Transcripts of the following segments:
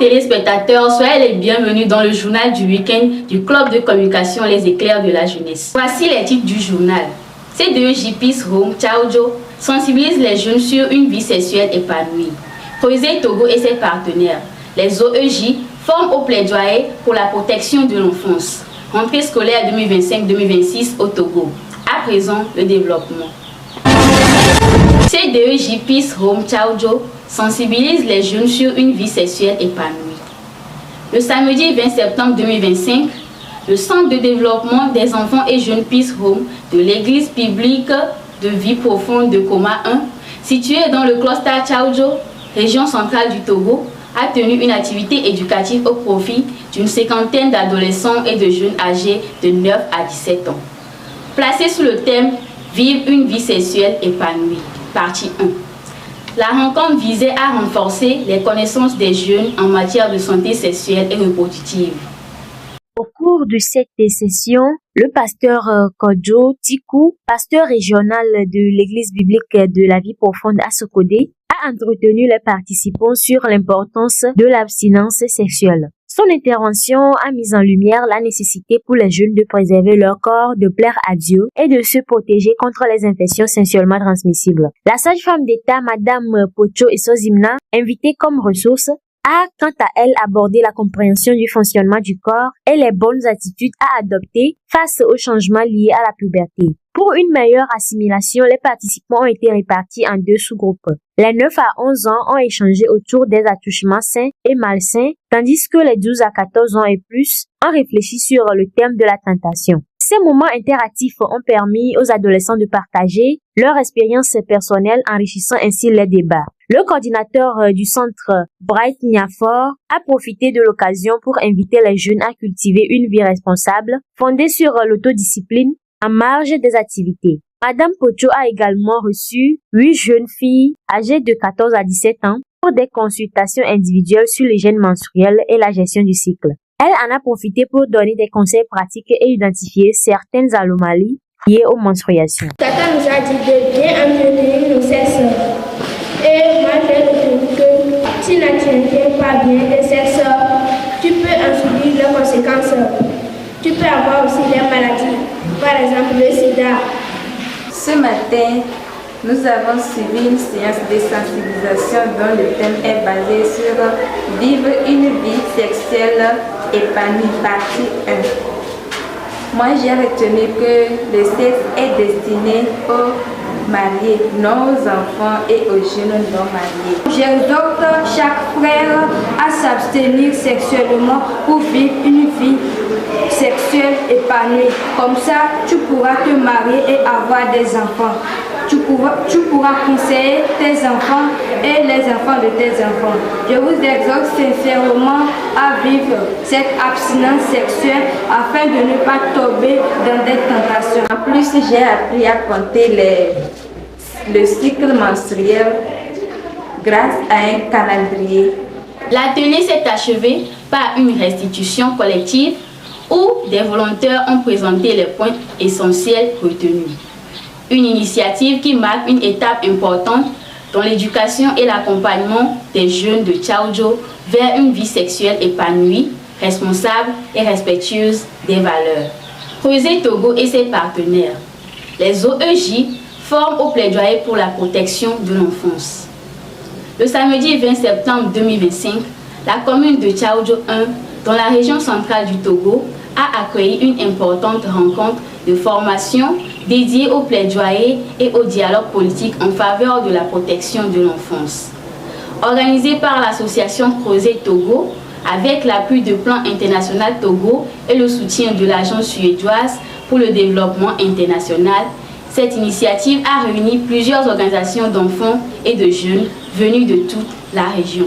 téléspectateurs, soyez les bienvenus dans le journal du week-end du club de communication Les Éclairs de la jeunesse. Voici les titres du journal. C2J Peace Home Tchaoudjo sensibilise les jeunes sur une vie sexuelle épanouie. Creuset Togo et ses partenaires. Les OEJ forment au plaidoyer pour la protection de l'enfance. Rentrée scolaire 2025-2026 au Togo. À présent, le développement. C2J Peace Home Tchaoudjo sensibilise les jeunes sur une vie sexuelle épanouie. Le samedi 20 septembre 2025, le Centre de développement des enfants et jeunes Peace Home de l'église publique de vie profonde de Koma 1, situé dans le cluster Tchaoudjo, région centrale du Togo, a tenu une activité éducative au profit d'une cinquantaine d'adolescents et de jeunes âgés de 9 à 17 ans. Placé sous le thème « Vivre une vie sexuelle épanouie », partie 1. La rencontre visait à renforcer les connaissances des jeunes en matière de santé sexuelle et reproductive. Au cours de cette session, le pasteur Kodjo Tikou, pasteur régional de l'église biblique de la vie profonde à Sokodé, a entretenu les participants sur l'importance de l'abstinence sexuelle. Son intervention a mis en lumière la nécessité pour les jeunes de préserver leur corps, de plaire à Dieu et de se protéger contre les infections sexuellement transmissibles. La sage-femme d'État, Madame Pocho Esozimna, invitée comme ressource, a quant à elle abordé la compréhension du fonctionnement du corps et les bonnes attitudes à adopter face aux changements liés à la puberté. Pour une meilleure assimilation, les participants ont été répartis en 2 sous-groupes. Les 9 à 11 ans ont échangé autour des attouchements sains et malsains, tandis que les 12 à 14 ans et plus ont réfléchi sur le thème de la tentation. Ces moments interactifs ont permis aux adolescents de partager leur expérience personnelle, enrichissant ainsi les débats. Le coordinateur du centre, Bright Niafor, a profité de l'occasion pour inviter les jeunes à cultiver une vie responsable, fondée sur l'autodiscipline, en marge des activités. Madame Pocho a également reçu 8 jeunes filles âgées de 14 à 17 ans pour des consultations individuelles sur l'hygiène menstruelle et la gestion du cycle. Elle en a profité pour donner des conseils pratiques et identifier certaines anomalies liées aux menstruations. Tata nous a dit de bien entretenir nos sexes. Et moi, je trouve que si tu n'entretiens pas bien tes sexes, tu peux en subir les conséquences. Tu peux avoir aussi des maladies, par exemple le sida. Ce matin, nous avons suivi une séance de sensibilisation dont le thème est basé sur vivre une vie sexuelle épanouie, partie 1. Moi, j'ai retenu que le sexe est destiné aux mariés, non aux enfants et aux jeunes non mariés. J'exhorte chaque frère à s'abstenir sexuellement pour vivre une vie sexuelle épanouie. Comme ça, tu pourras te marier et avoir des enfants. Tu pourras conseiller tes enfants et les enfants de tes enfants. Je vous exhorte sincèrement à vivre cette abstinence sexuelle afin de ne pas tomber dans des tentations. En plus, j'ai appris à compter le cycle menstruel grâce à un calendrier. L'atelier s'est achevé par une restitution collective où des volontaires ont présenté les points essentiels retenus. Une initiative qui marque une étape importante dans l'éducation et l'accompagnement des jeunes de Tchaoudjo vers une vie sexuelle épanouie, responsable et respectueuse des valeurs. Creuset Togo et ses partenaires. Les OEJ forment au plaidoyer pour la protection de l'enfance. Le samedi 20 septembre 2025, la commune de Tchaoudjo 1, dans la région centrale du Togo, a accueilli une importante rencontre de formation dédiée au plaidoyer et au dialogue politique en faveur de la protection de l'enfance. Organisée par l'association Creuset Togo, avec l'appui de Plan International Togo et le soutien de l'Agence suédoise pour le développement international, cette initiative a réuni plusieurs organisations d'enfants et de jeunes venus de toute la région.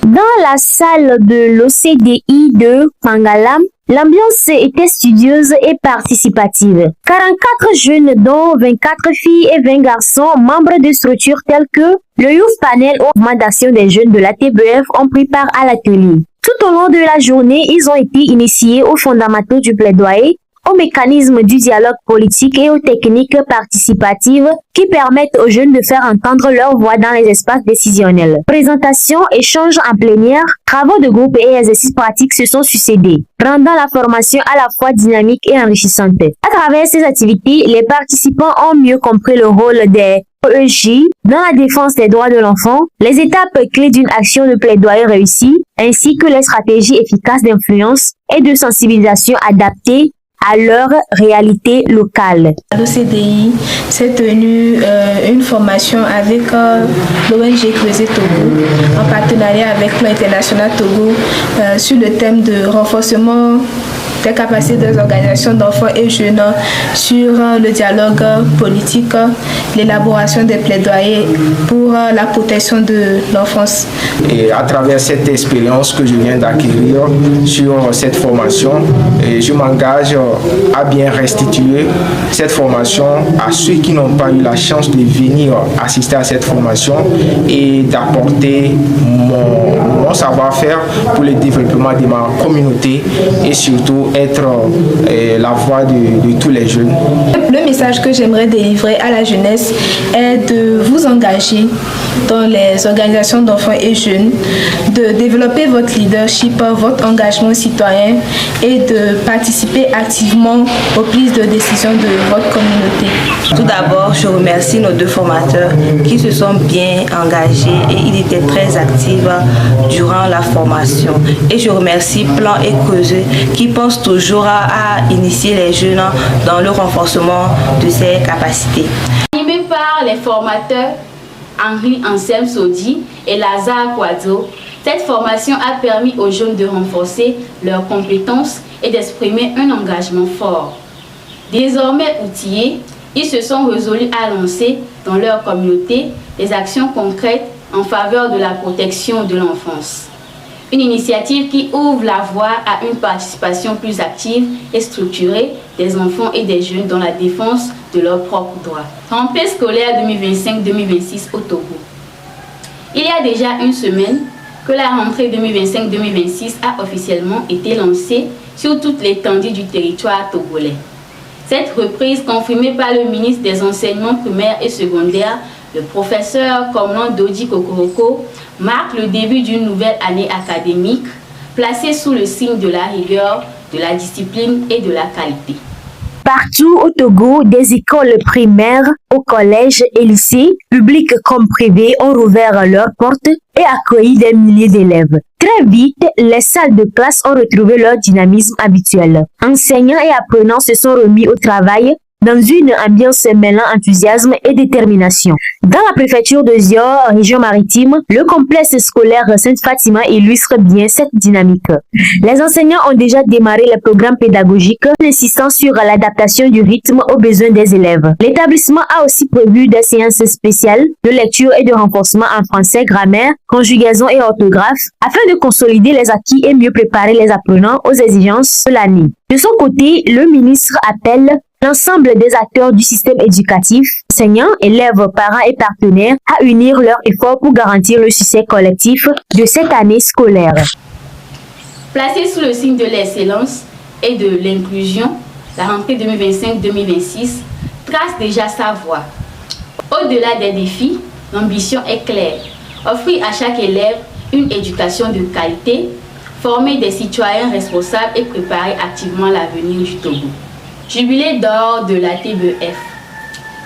Dans la salle de l'OCDI de Pangalam, l'ambiance était studieuse et participative. 44 jeunes, dont 24 filles et 20 garçons, membres de structures telles que le Youth Panel ou Augmentation des jeunes de la TBF, ont pris part à l'atelier. Tout au long de la journée, ils ont été initiés aux fondamentaux du plaidoyer, aux mécanismes du dialogue politique et aux techniques participatives qui permettent aux jeunes de faire entendre leur voix dans les espaces décisionnels. Présentations, échanges en plénière, travaux de groupe et exercices pratiques se sont succédés, rendant la formation à la fois dynamique et enrichissante. À travers ces activités, les participants ont mieux compris le rôle des EJ dans la défense des droits de l'enfant, les étapes clés d'une action de plaidoyer réussie, ainsi que les stratégies efficaces d'influence et de sensibilisation adaptées à leur réalité locale. L'OCDI s'est tenu une formation avec l'ONG Creuset Togo en partenariat avec Plan International Togo sur le thème de renforcement des capacités des organisations d'enfants et jeunes sur le dialogue politique, l'élaboration des plaidoyers pour la protection de l'enfance. Et à travers cette expérience que je viens d'acquérir sur cette formation, je m'engage à bien restituer cette formation à ceux qui n'ont pas eu la chance de venir assister à cette formation et d'apporter mon savoir-faire pour le développement de ma communauté et surtout être la voix de tous les jeunes. Le message que j'aimerais délivrer à la jeunesse est de vous engager dans les organisations d'enfants et jeunes, de développer votre leadership, votre engagement citoyen et de participer activement aux prises de décision de votre communauté. Tout d'abord, je remercie nos deux formateurs qui se sont bien engagés et ils étaient très actifs durant la formation. Et je remercie Plan et Creuset qui pensent toujours à initier les jeunes dans le renforcement de ces capacités. Animé par les formateurs Henri Anselme Sodi et Lazare Quadro, cette formation a permis aux jeunes de renforcer leurs compétences et d'exprimer un engagement fort. Désormais outillés, ils se sont résolus à lancer dans leur communauté des actions concrètes en faveur de la protection de l'enfance. Une initiative qui ouvre la voie à une participation plus active et structurée des enfants et des jeunes dans la défense de leurs propres droits. Rentrée scolaire 2025-2026 au Togo. Il y a déjà une semaine que la rentrée 2025-2026 a officiellement été lancée sur toute l'étendue du territoire togolais. Cette reprise, confirmée par le ministre des Enseignements primaires et secondaires, le professeur Komlan Dodi Kokoroko, marque le début d'une nouvelle année académique placée sous le signe de la rigueur, de la discipline et de la qualité. Partout au Togo, des écoles primaires, au collège et lycées, publics comme privés, ont rouvert leurs portes et accueilli des milliers d'élèves. Très vite, les salles de classe ont retrouvé leur dynamisme habituel. Enseignants et apprenants se sont remis au travail dans une ambiance mêlant enthousiasme et détermination. Dans la préfecture de Zior, région maritime, le complexe scolaire Sainte-Fatima illustre bien cette dynamique. Les enseignants ont déjà démarré les programmes pédagogiques, insistant sur l'adaptation du rythme aux besoins des élèves. L'établissement a aussi prévu des séances spéciales de lecture et de renforcement en français, grammaire, conjugaison et orthographe, afin de consolider les acquis et mieux préparer les apprenants aux exigences de l'année. De son côté, le ministre appelle l'ensemble des acteurs du système éducatif, enseignants, élèves, parents et partenaires, à unir leurs efforts pour garantir le succès collectif de cette année scolaire. Placée sous le signe de l'excellence et de l'inclusion, la rentrée 2025-2026 trace déjà sa voie. Au-delà des défis, l'ambition est claire. Offrir à chaque élève une éducation de qualité, former des citoyens responsables et préparer activement l'avenir du Togo. Jubilé d'or de la TBF.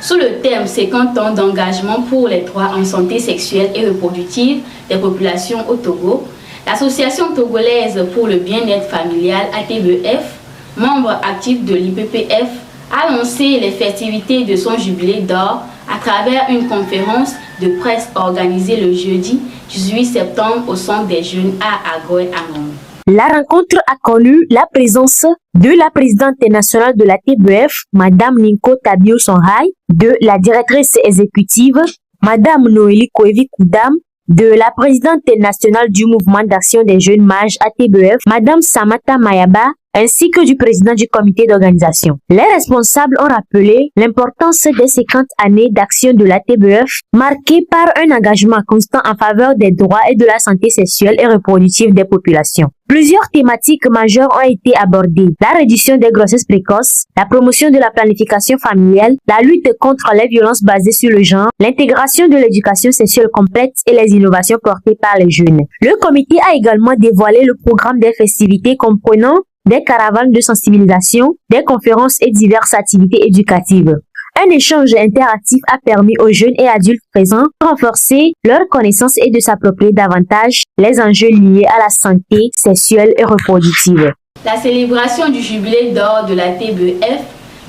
Sous le thème 50 ans d'engagement pour les droits en santé sexuelle et reproductive des populations au Togo, l'Association togolaise pour le bien-être familial ATBF, membre actif de l'IPPF, a lancé les festivités de son jubilé d'or à travers une conférence de presse organisée le jeudi 18 septembre au Centre des Jeunes à Agoy-Angom. La rencontre a connu la présence de la présidente nationale de la TBF, Madame Ninko Tabio Songhai, de la directrice exécutive, Madame Noélie Koevi Koudam, de la présidente nationale du mouvement d'action des jeunes mages ATBF, Madame Samata Mayaba, ainsi que du président du comité d'organisation. Les responsables ont rappelé l'importance des 50 années d'action de la TBEF, marquées par un engagement constant en faveur des droits et de la santé sexuelle et reproductive des populations. Plusieurs thématiques majeures ont été abordées. La réduction des grossesses précoces, la promotion de la planification familiale, la lutte contre les violences basées sur le genre, l'intégration de l'éducation sexuelle complète et les innovations portées par les jeunes. Le comité a également dévoilé le programme des festivités comprenant des caravanes de sensibilisation, des conférences et diverses activités éducatives. Un échange interactif a permis aux jeunes et adultes présents de renforcer leurs connaissances et de s'approprier davantage les enjeux liés à la santé sexuelle et reproductive. La célébration du jubilé d'or de la TBEF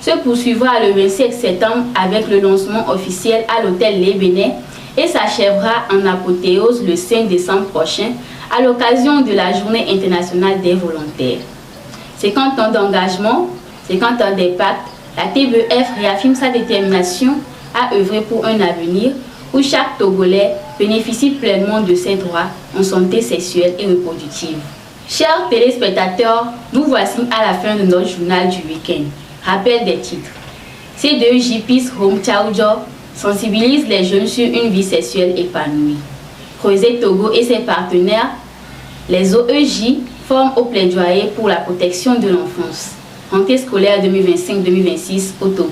se poursuivra le 27 septembre avec le lancement officiel à l'hôtel Les Bénets et s'achèvera en apothéose le 5 décembre prochain à l'occasion de la Journée internationale des volontaires. 50 ans d'engagement, 50 ans d'impact, la TBEF réaffirme sa détermination à œuvrer pour un avenir où chaque Togolais bénéficie pleinement de ses droits en santé sexuelle et reproductive. Chers téléspectateurs, nous voici à la fin de notre journal du week-end. Rappel des titres. C2JP's Home Chaujo sensibilise les jeunes sur une vie sexuelle épanouie. Creuset Togo et ses partenaires, les OEJ, forment au plaidoyer pour la protection de l'enfance. Rentrée scolaire 2025-2026 au Togo.